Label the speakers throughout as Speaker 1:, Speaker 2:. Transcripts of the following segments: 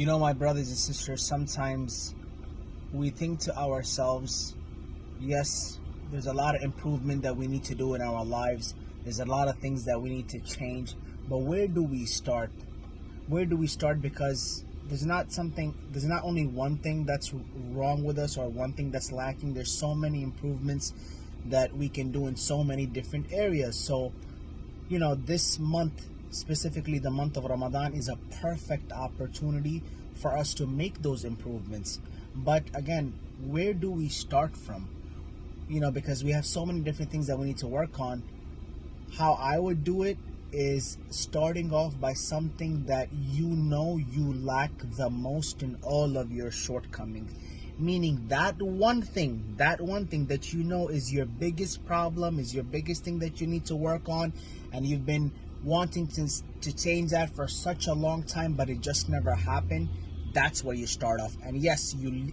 Speaker 1: My brothers and sisters, sometimes we think to ourselves, yes, there's a lot of improvement that we need to do in our lives. There's a lot of things that we need to change. But where do we start? Where do we start? Because there's not only one thing that's wrong with us or one thing that's lacking. There's so many improvements that we can do in so many different areas. So, this month, specifically the month of Ramadan, is a perfect opportunity for us to make those improvements. But again, where do we start from? Because we have so many different things that we need to work on. How I would do it is starting off by something that you lack the most in all of your shortcomings. Meaning that one thing that is your biggest problem, is your biggest thing that you need to work on, and you've been wanting to change that for such a long time, but it just never happened. That's where you start off. And yes, you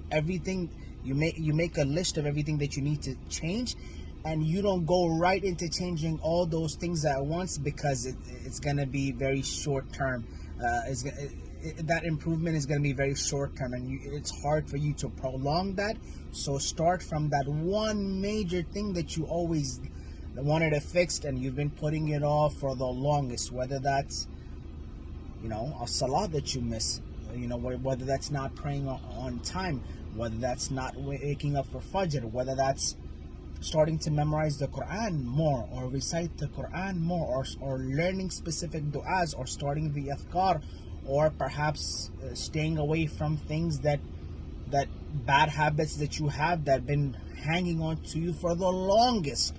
Speaker 1: make a list of everything that you need to change, and you don't go right into changing all those things at once, because it's going to be very short term. That improvement is going to be very short term, and it's hard for you to prolong that. So start from that one major thing that you always wanted to fix, and you've been putting it off for the longest, whether that's a salah that you miss, whether that's not praying on time, whether that's not waking up for Fajr, whether that's starting to memorize the Quran more, or recite the Quran more, or learning specific du'as, or starting the adhkar, or perhaps staying away from things that bad habits that you have that have been hanging on to you for the longest.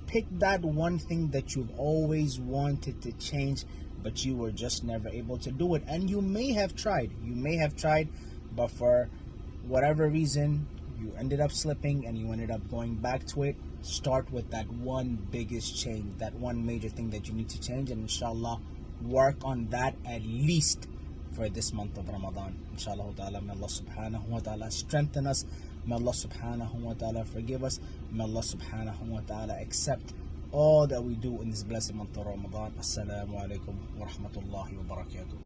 Speaker 1: Pick that one thing that you've always wanted to change, but you were just never able to do it. And you may have tried, but for whatever reason, you ended up slipping and you ended up going back to it. Start with that one biggest change, that one major thing that you need to change, and inshallah, work on that at least for this month of Ramadan. Inshallah ta'ala, may Allah subhanahu wa ta'ala strengthen us. May Allah subhanahu wa ta'ala forgive us. May Allah subhanahu wa ta'ala accept all that we do in this blessed month of Ramadan. Assalamu alaikum wa rahmatullahi wa barakatuh.